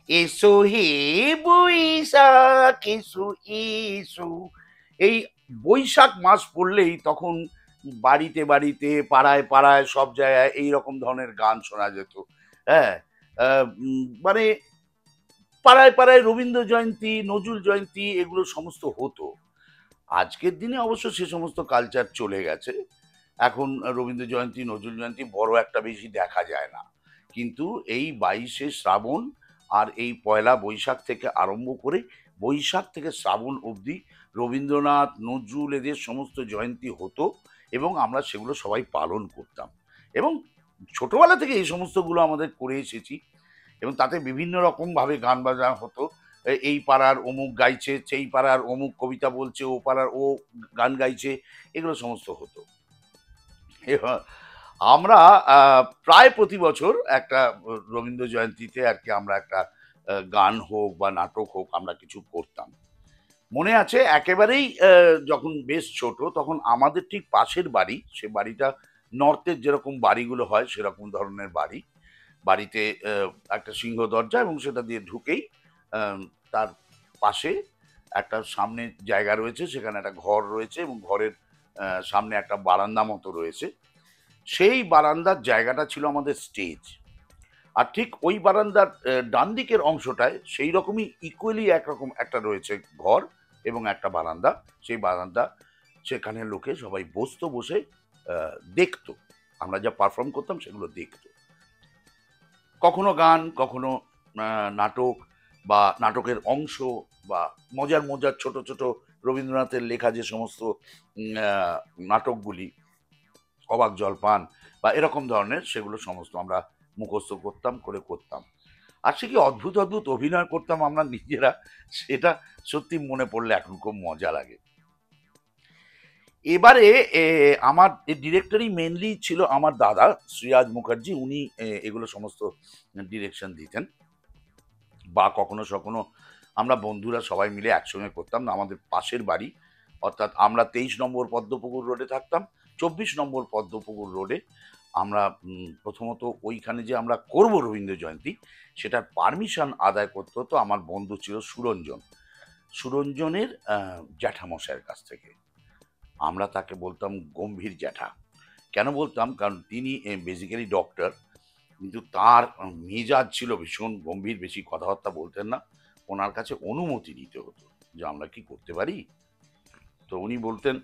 এসো হে বৈশাখ এসো এসো। এই বৈশাখ মাস পড়লেই তখন বাড়িতে বাড়িতে পাড়ায় পাড়ায় সব জায়গায় এই রকম ধরনের গান শোনা যেত। হ্যাঁ, মানে পাড়ায় পাড়ায় রবীন্দ্র জয়ন্তী, নজরুল জয়ন্তী এগুলো সমস্ত হতো। আজকের দিনে অবশ্য সে সমস্ত কালচার চলে গেছে। এখন রবীন্দ্র জয়ন্তী, নজরুল জয়ন্তী বড় একটা বেশি দেখা যায় না। কিন্তু এই ২২শে শ্রাবণ আর এই পয়লা বৈশাখ থেকে আরম্ভ করে বৈশাখ থেকে শ্রাবণ অবধি রবীন্দ্রনাথ, নজরুল এদের সমস্ত জয়ন্তী হতো এবং আমরা সেগুলো সবাই পালন করতাম। এবং ছোটবেলা থেকে এই সমস্তগুলো আমাদের করে এসেছি এবং তাতে বিভিন্ন রকমভাবে গান বাজনা হতো। এই পাড়ার অমুক গাইছে, সেই পাড়ার অমুক কবিতা বলছে, ও পাড়ার ও গান গাইছে, এগুলো সমস্ত হতো। এবার আমরা প্রায় প্রতি বছর একটা রবীন্দ্র জয়ন্তীতে আর কি আমরা একটা গান হোক বা নাটক হোক আমরা কিছু করতাম। মনে আছে একেবারেই যখন বেশ ছোট তখন আমাদের ঠিক পাশের বাড়ি, সে বাড়িটা নর্থের যেরকম বাড়িগুলো হয় সেরকম ধরনের বাড়ি। বাড়িতে একটা সিংহ দরজা এবং সেটা দিয়ে ঢুকেই তার পাশে একটা সামনে জায়গা রয়েছে, সেখানে একটা ঘর রয়েছে এবং ঘরের সামনে একটা বারান্দা মতো রয়েছে। সেই বারান্দার জায়গাটা ছিল আমাদের স্টেজ। আর ঠিক ওই বারান্দার ডান দিকের অংশটায় সেই রকমই ইকুয়ালি একরকম একটা রয়েছে ঘর এবং একটা বারান্দা। সেই বারান্দা, সেখানে লোকে সবাই বসতো, বসে দেখতো আমরা যা পারফর্ম করতাম সেগুলো দেখতো। কখনো গান, কখনো নাটক বা নাটকের অংশ বা মজার মজার ছোট ছোট রবীন্দ্রনাথের লেখা যে সমস্ত নাটকগুলি, অবাক জলপান বা এরকম ধরনের, সেগুলো সমস্ত আমরা মুখস্থ করতাম, করে করতাম। আর সে কি অদ্ভুত অদ্ভুত অভিনয় করতাম আমরা নিজেরা, সেটা সত্যি মনে পড়লে এখন খুব মজা লাগে। এবারে আমার ডিরেক্টরই মেনলি ছিল আমার দাদা শ্রীরাজ মুখার্জি। উনি এগুলো সমস্ত ডিরেকশন দিতেন। বা কখনো সখনো আমরা বন্ধুরা সবাই মিলে একসঙ্গে করতাম। না, আমাদের পাশের বাড়ি, অর্থাৎ আমরা ২৩ নম্বর পদ্মপুকুর রোডে থাকতাম। ২৪ নম্বর পদ্মপুকুর রোডে আমরা প্রথমত ওইখানে যে আমরা করব রবীন্দ্র জয়ন্তী, সেটার পারমিশন আদায় করতে হতো আমার বন্ধু ছিল সুরঞ্জন। সুরঞ্জনের জ্যাঠামশাইয়ের কাছ থেকে। আমরা তাকে বলতাম গম্ভীর জ্যাঠা। কেন বলতাম? কারণ তিনি বেসিক্যালি ডক্টর, কিন্তু তার মেজাজ ছিল ভীষণ গম্ভীর, বেশি কথাবার্তা বলতেন না। ওনার কাছে অনুমতি নিতে হতো যে আমরা কি করতে পারি। তো উনি বলতেন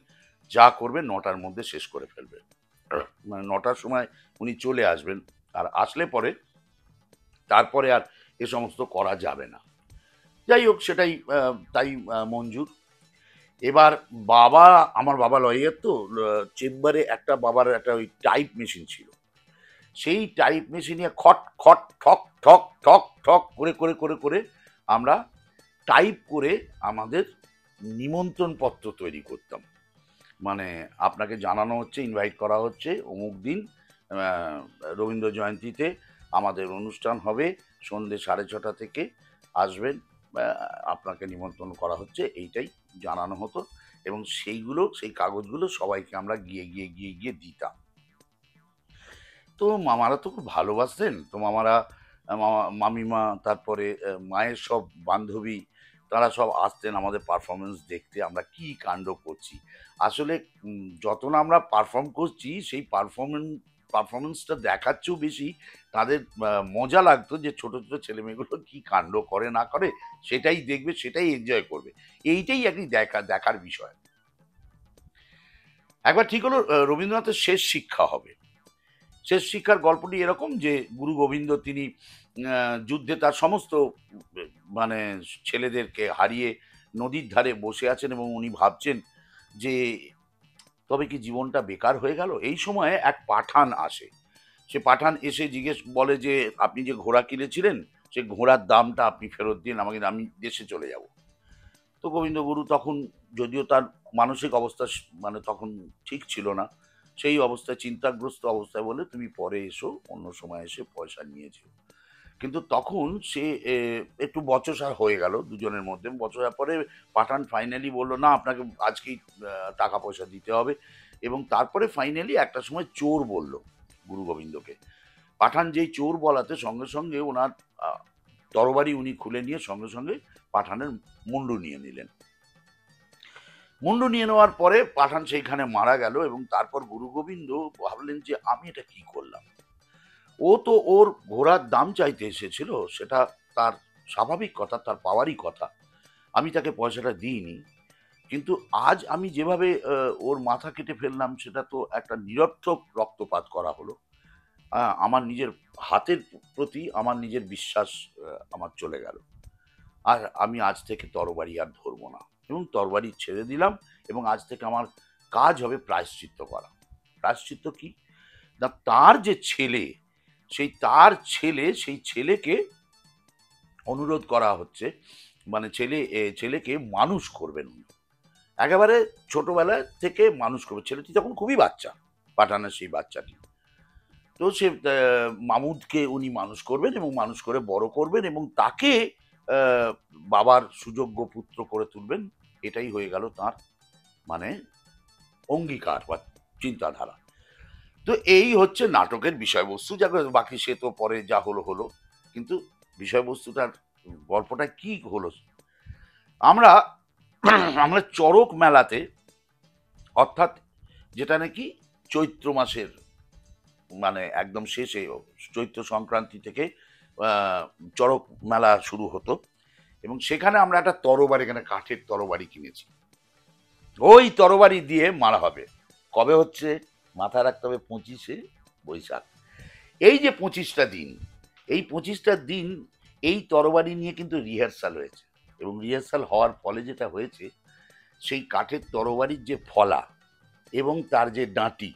যা করবে ৯টার মধ্যে শেষ করে ফেলবে। মানে ৯টার সময় উনি চলে আসবেন, আর আসলে পরে তারপরে আর এ সমস্ত করা যাবে না। যাই হোক, সেটাই তাই মঞ্জুর। এবার বাবা, আমার বাবা লয়ার, তো চেম্বারে একটা বাবার একটা ওই টাইপ মেশিন ছিল। সেই টাইপ মেশিনে খট খট ঠক ঠক ঠক ঠক করে করে করে করে আমরা টাইপ করে আমাদের নিমন্ত্রণ পত্র তৈরি করতাম। মানে আপনাকে জানানো হচ্ছে, ইনভাইট করা হচ্ছে অমুক দিন আহ, রবীন্দ্র জয়ন্তীতে আমাদের অনুষ্ঠান হবে, সন্ধ্যে 6:30 থেকে আসবেন, আপনাকে নিমন্ত্রণ করা হচ্ছে, এইটাই জানানো হতো। এবং সেইগুলো, সেই কাগজগুলো সবাইকে আমরা গিয়ে গিয়ে গিয়ে গিয়ে দিতাম। তো মামারা তো খুব ভালোবাসতেন। তো মামারা, মামা মামিমা, তারপরে মায়ের সব বান্ধবী, তারা সব আসতেন আমাদের পারফরমেন্স দেখতে আমরা কি কাণ্ড করছি। আসলে যত না আমরা পারফর্ম করছি, সেই পারফরমেন্সটা দেখার চেয়েও বেশি তাদের মজা লাগতো যে ছোট ছোট ছেলেমেয়েগুলো কি কাণ্ড করে না করে, সেটাই দেখবে, সেটাই এনজয় করবে। এইটাই একটি দেখার বিষয়। একবার ঠিক হলো রবীন্দ্রনাথের শেষ শিক্ষা হবে। শেষ শিক্ষার গল্পটি এরকম যে গুরু গোবিন্দ তিনি যুদ্ধে তার সমস্ত মানে ছেলেদেরকে হারিয়ে নদীর ধারে বসে আছেন এবং উনি ভাবছেন যে তবে কি জীবনটা বেকার হয়ে গেল। এই সময় এক পাঠান আসে। সে পাঠান এসে জিজ্ঞেস বলে যে আপনি যে ঘোড়া কিনেছিলেন, সে ঘোড়ার দামটা আপনি ফেরত দিন আমাকে, আমি দেশে চলে যাব। তো গোবিন্দগুরু তখন, যদিও তার মানসিক অবস্থা মানে তখন ঠিক ছিল না, সেই অবস্থায় চিন্তাগ্রস্ত অবস্থায় বলে তুমি পরে এসো, অন্য সময় এসে পয়সা নিয়ে যেও। কিন্তু তখন সে একটু বচসা হয়ে গেল দুজনের মধ্যে। বচসার পরে পাঠান ফাইনালি বলল না, আপনাকে আজকেই টাকা পয়সা দিতে হবে। এবং তারপরে ফাইনালি একটা সময় চোর বলল গুরু গোবিন্দকে। পাঠান যেই চোর বলাতে সঙ্গে সঙ্গে ওনার তরবারি উনি খুলে নিয়ে সঙ্গে সঙ্গে পাঠানের মুন্ডু নিয়ে নিলেন। মুন্ডু নিয়ে নেওয়ার পরে পাঠান সেইখানে মারা গেল, এবং তারপর গুরু গোবিন্দ ভাবলেন যে আমি এটা কি করলাম। ও তো ওর ঘোড়ার দাম চাইতে এসেছিল, সেটা তার স্বাভাবিক কথা, তার পাওয়ারই কথা। আমি তাকে পয়সাটা দিইনি, কিন্তু আজ আমি যেভাবে ওর মাথা কেটে ফেললাম, সেটা তো একটা নিরর্থক রক্তপাত করা হলো। আমার নিজের হাতের প্রতি আমার নিজের বিশ্বাস আমার চলে গেল। আর আমি আজ থেকে তরবারি আর ধরবো না, এবং তরবারি ছেড়ে দিলাম। এবং আজ থেকে আমার কাজ হবে প্রায়শ্চিত্ত করা। প্রায়শ্চিত্ত কি না, তার যে ছেলে, সেই ছেলেকে অনুরোধ করা হচ্ছে, মানে ছেলেকে মানুষ করবেন উনি, একেবারে ছোটবেলা থেকে মানুষ করবে। ছেলেটি তখন খুবই বাচ্চা, পাঠানের সেই বাচ্চাটি। তো সে মামুদকে উনি মানুষ করবেন, এবং মানুষ করে বড় করবেন, এবং তাকে বাবার সুযোগ্য পুত্র করে তুলবেন। এটাই হয়ে গেল তার মানে অঙ্গীকার বা চিন্তাধারা। তো এই হচ্ছে নাটকের বিষয়বস্তু। যা বাকি সে তো পরে যা হলো হলো, কিন্তু বিষয়বস্তুটার গল্পটা কি হলো, আমরা আমরা চড়ক মেলাতে, অর্থাৎ যেটা নাকি চৈত্র মাসের মানে একদম শেষে, চৈত্র সংক্রান্তি থেকে চড়ক মেলা শুরু হতো, এবং সেখানে আমরা একটা তরবারি, এখানে কাঠের তরবারি কিনেছি। ওই তরবারি দিয়ে মারা হবে। কবে হচ্ছে মাথায় রাখতে হবে, 25শে বৈশাখ। এই যে 25টা দিন, এই 25টা দিন এই তরবারি নিয়ে কিন্তু রিহার্সাল হয়েছে, এবং রিহার্সাল হওয়ার ফলে যেটা হয়েছে, সেই কাঠের তরবারির যে ফলা এবং তার যে ডাঁটি,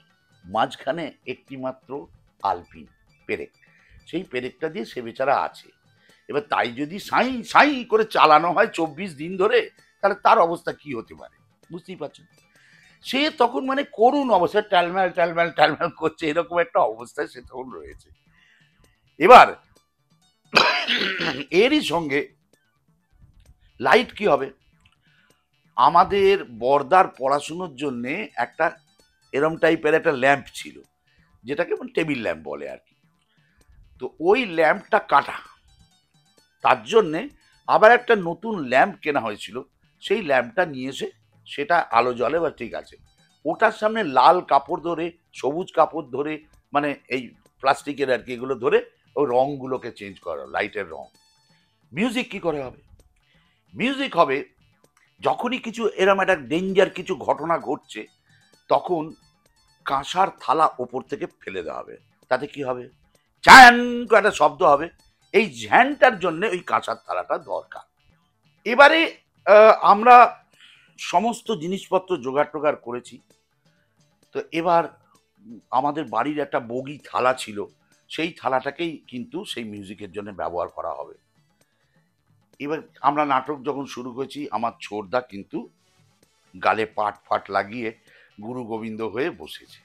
মাঝখানে একটি মাত্র আলপিন পেরেক, সেই পেরেকটা দিয়ে সে বেচারা আছে। এবার তাই যদি সাই সাই করে চালানো হয় 24 দিন ধরে, তাহলে তার অবস্থা কি হতে পারে বুঝতেই পারছেন। সে তখন মানে করুণ অবস্থায় ট্যালম্যাল ট্যালম্যাল ট্যালম্যাল করছে, এরকম একটা অবস্থায় সে তখন রয়েছে। এবার এরই সঙ্গে লাইট কি হবে, আমাদের বর্দার পড়াশুনোর জন্যে একটা এরম টাইপের একটা ল্যাম্প ছিল, যেটাকে টেবিল ল্যাম্প বলে আর কি। তো ওই ল্যাম্পটা কাটা, তার জন্যে আবার একটা নতুন ল্যাম্প কেনা হয়েছিল। সেই ল্যাম্পটা নিয়ে এসে সেটা আলো জ্বলে বা ঠিক আছে, ওটার সামনে লাল কাপড় ধরে, সবুজ কাপড় ধরে, মানে এই প্লাস্টিকের আর কি, এগুলো ধরে ওই রঙগুলোকে চেঞ্জ করা, লাইটের রং। মিউজিক কি করে হবে? মিউজিক হবে যখনই কিছু এরম একটা ডেঞ্জার কিছু ঘটনা ঘটছে, তখন কাঁসার থালা ওপর থেকে ফেলে দেওয়া হবে। তাতে কি হবে, ঝ্যান করে একটা শব্দ হবে। এই ঝ্যানটার জন্য ওই কাঁসার থালাটা দরকার। এবারে আমরা সমস্ত জিনিসপত্র জোগাড় টোগাড় করেছি। তো এবার আমাদের বাড়ির একটা বগি থালা ছিল, সেই থালাটাকেই কিন্তু সেই মিউজিকের জন্য ব্যবহার করা হবে। এবার আমরা নাটক যখন শুরু করেছি, আমার ছোটদা কিন্তু গালে পাট ফাট লাগিয়ে গুরু গোবিন্দ হয়ে বসেছে।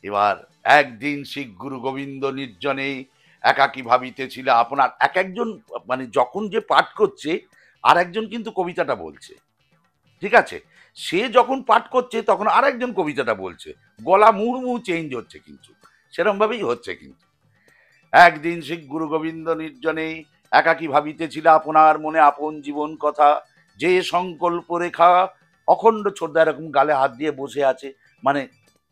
এবার একদিন শিখ গুরু গোবিন্দ নির্জনে একাকী ভাবিতেছিল আপনার, এক একজন মানে যখন যে পাঠ করছে আর একজন কিন্তু কবিতাটা বলছে, ঠিক আছে? সে যখন পাঠ করছে তখন আর একজন কবিতাটা বলছে, গলা মুড়মু চেঞ্জ হচ্ছে, কিন্তু সেরম ভাবেই হচ্ছে। কিন্তু একদিন শিখ গুরু গোবিন্দ নির্জনে একাকী ভাবিতেছিল আপনার মনে আপন জীবন কথা, যে সংকল্প রেখা অখণ্ড ছোটদা এরকম গালে হাত দিয়ে বসে আছে, মানে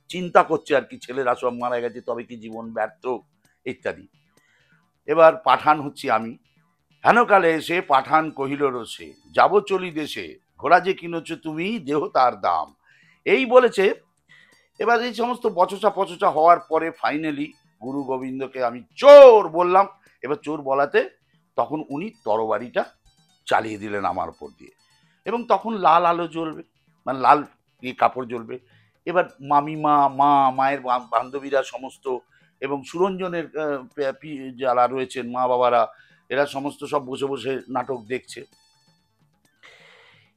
চিন্তা করছে আর কি, ছেলেরা সব মারা গেছে, তবে কি জীবন ব্যর্থ ইত্যাদি। এবার পাঠান হচ্ছি আমি। হেনকালে এসে পাঠান কহিল রসে, যাব চলি দেশে, ঘোড়া যে কিনেছ তুমি দেহ তার দাম, এই বলেছে। এবার এই সমস্ত বচসা পচসা হওয়ার পরে ফাইনালি গুরু গোবিন্দকে আমি চোর বললাম। এবার চোর বলাতে তখন উনি তরবারিটা চালিয়ে দিলেন আমার উপর দিয়ে, এবং তখন লাল আলো জ্বলবে, মানে লাল কাপড় জ্বলবে। এবার মামিমা, মায়ের বান্ধবীরা সমস্ত, এবং সুরঞ্জনের যারা রয়েছেন মা বাবারা, এরা সমস্ত সব বসে বসে নাটক দেখছে।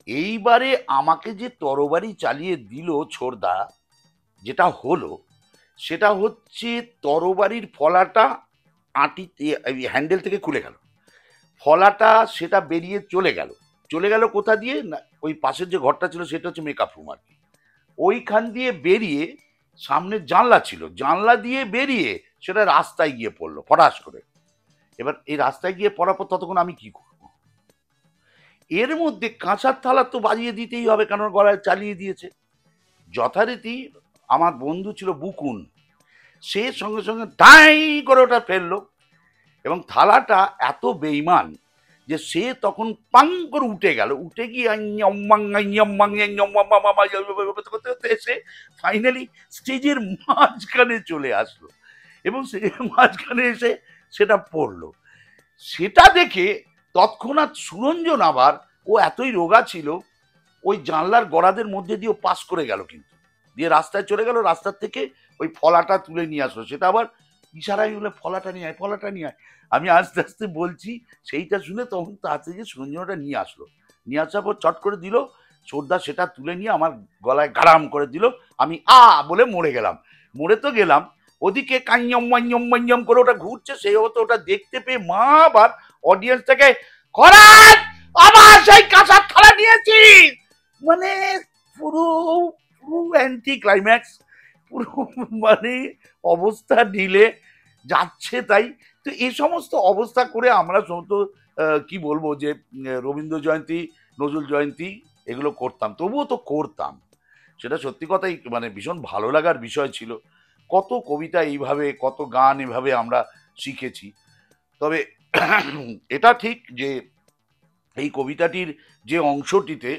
এইবারে আমাকে যে তরবারি চালিয়ে দিল ছোড়দা, যেটা হলো সেটা হচ্ছে তরবারির ফলাটা আঁটি হ্যান্ডেল থেকে খুলে গেল, ফলাটা সেটা বেরিয়ে চলে গেল কোথা দিয়ে না, ওই পাশের যে ঘরটা ছিল সেটা হচ্ছে মেকআপ রুম আর কি, ওইখান দিয়ে বেরিয়ে সামনে জানলা ছিল, জানলা দিয়ে বেরিয়ে সেটা রাস্তায় গিয়ে পড়লো ফটাস করে। এবার এই রাস্তায় গিয়ে পড়ার পর ততক্ষণ আমি কি করব? এর মধ্যে কাঁসার থালা তো বাজিয়ে দিতেই হবে, কারণ গলায় চালিয়ে দিয়েছে। যথারীতি আমার বন্ধু ছিল বুকুন, সে সঙ্গে সঙ্গে ঠাই করে ওটা ফেললো, এবং থালাটা এত বেইমান যে সে তখন পাং করে উঠে গেল, উঠে গিয়ে এসে ফাইনালি স্টেজের মাঝখানে চলে আসলো, এবং সে মাঝখানে এসে সেটা পড়লো। সেটা দেখে তৎক্ষণাৎ সুরঞ্জন আবার, ও এতই রোগা ছিল, ওই জানলার গড়াদের মধ্যে দিয়ে পাস করে গেল, কিন্তু দিয়ে রাস্তায় চলে গেল, রাস্তার থেকে ওই ফলাটা তুলে নিয়ে আসলো। সেটা আবার ইশারায় বলে ফলাটা নিয়ে আয়, ফলাটা নিয়ে আয়। আমি আস্তে আস্তে বলছি, সেইটা শুনে তখন তাড়াতাড়ি সুরঞ্জনটা নিয়ে আসলো, নিয়ে আসার পর চট করে দিল, সর্দার সেটা তুলে নিয়ে আমার গলায় গারাম করে দিল। আমি বলে মরে গেলাম। মরে তো গেলাম, ওদিকে কাঞ্জম করে ওটা ঘুরছে, সেই হতো ওটা দেখতে পেয়ে মা আবার অডিয়েন্সটাকে, খরাজ আবার সেই কাঁসার থালা নিয়েছিস, মানে পুরো পুরো অ্যান্টি ক্লাইম্যাক্স, পুরো মানে অবস্থা ঢিলে যাচ্ছে তাই। তো এই সমস্ত অবস্থা করে আমরা সমস্ত কি বলবো যে রবীন্দ্র জয়ন্তী, নজরুল জয়ন্তী এগুলো করতাম, তবুও তো করতাম। সেটা সত্যি কথাই মানে ভীষণ ভালো লাগার বিষয় ছিল। কত কবিতা এইভাবে, কত গান এভাবে আমরা শিখেছি। তবে এটা ঠিক যে এই কবিতাটির যে অংশটিতে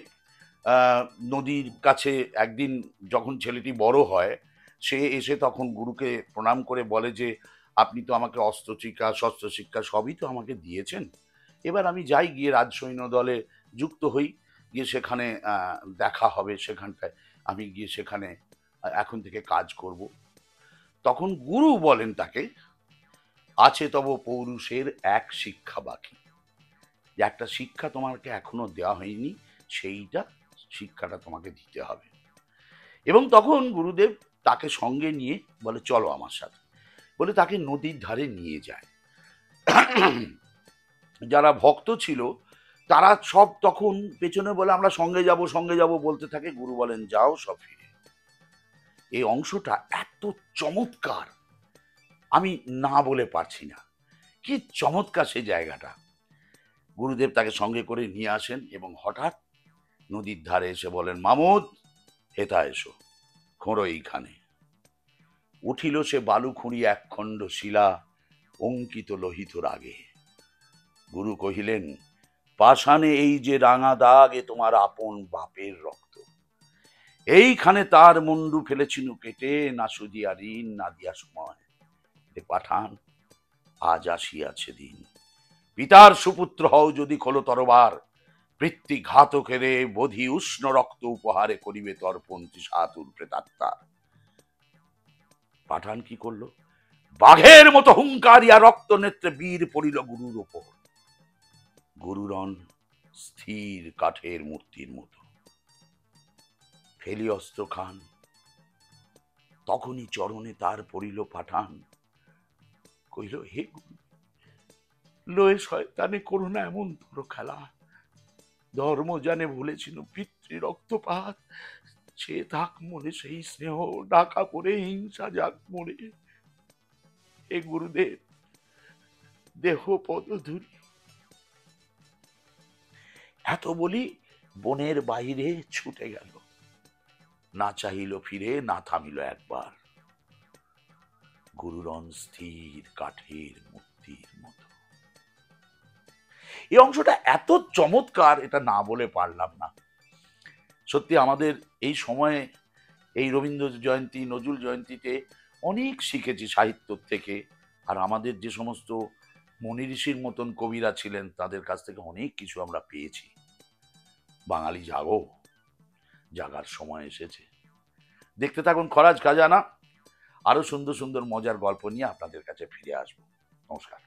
নদীর কাছে একদিন যখন ছেলেটি বড় হয়, সে এসে তখন গুরুকে প্রণাম করে বলে যে আপনি তো আমাকে অস্ত্র শিক্ষা, শস্ত্র শিক্ষা সবই তো আমাকে দিয়েছেন, এবার আমি যাই, গিয়ে রাজসৈন্য দলে যুক্ত হই, গিয়ে সেখানে দেখা হবে, সেখানটায় আমি গিয়ে সেখানে এখন থেকে কাজ করব। তখন গুরু বলেন তাকে, আছে তব পৌরুষের এক শিক্ষা বাকি, যে একটা শিক্ষা তোমাকে এখনো দেওয়া হয়নি, সেইটা শিক্ষাটা তোমাকে দিতে হবে। এবং তখন গুরুদেব তাকে সঙ্গে নিয়ে বলে চলো আমার সাথে, বলে তাকে নদীর ধারে নিয়ে যায়। যারা ভক্ত ছিল তারা সব তখন পেছনে বলে আমরা সঙ্গে যাব সঙ্গে যাব বলতে থাকে, গুরু বলেন যাও সব ফিরে। এই অংশটা এত চমৎকার, আমি না বলে পারছি না, কি চমৎকার সেই জায়গাটা। গুরুদেব তাকে সঙ্গে করে নিয়ে আসেন এবং হঠাৎ নদীর ধারে এসে বলেন, মামুদ হেতা এসো, খোঁড়ো এইখানে। উঠিল সে বালু খুঁড়ি একখণ্ড শিলা, অঙ্কিত লোহিত রাগে। গুরু কহিলেন, পাষাণে এই যে রাঙা দাগ, এ তোমার আপন বাপের রক্ত। এইখানে তার মুন্ডু ফেলেছিনু কেটে, না সুদিয়া ঋণ না দিয়া সময়। পাঠান আজ আসিয়াছে দিন, পিতার সুপুত্র হও যদি খোলো তরবার, বৃত্তি ঘাতকেরে বোধি উষ্ণ রক্ত উপহারে করিবে তর্পণ তৃষাতুর প্রেতাত্মার। পাঠান কি করলো, বাঘের মতো হুঙ্কারিয়া রক্ত নেত্রে বীর পড়িল গুরুর ওপর। গুরুরন স্থির কাঠের মূর্তির মতো, ফেলি অস্ত্র খান। তখনই চরণে তার পড়িল পাঠান, কইল হে গুরু, লয়ে শয়তানে করো না এমন তোর খেলা, ধর্ম জানে ভুলেছিল পিতৃ রক্তপাত, সে থাক মনে সেই স্নেহ, ডাকা পড়ে হিংসা যাক মরে। হে গুরুদেব দেহ পদধূলি। এত বলি বনের বাইরে ছুটে গেল, না চাহিল ফিরে, না থামিল একবার। গুরুরন স্থির কাঠের মূর্তির মতো। এই অংশটা এত চমৎকার, এটা না বলে পারলাম না। সত্যি আমাদের এই সময়ে এই রবীন্দ্র জয়ন্তী, নজরুল জয়ন্তীতে অনেক শিখেছি সাহিত্য থেকে। আর আমাদের যে সমস্ত মুনি ঋষির মতন কবিরা ছিলেন তাদের কাছ থেকে অনেক কিছু আমরা পেয়েছি। বাঙালি জাগো, জাগার সময় এসেছে। দেখতে থাকুন খরাজ খাজানা, আরো সুন্দর সুন্দর মজার গল্প নিয়ে আপনাদের কাছে ফিরে আসবো। নমস্কার।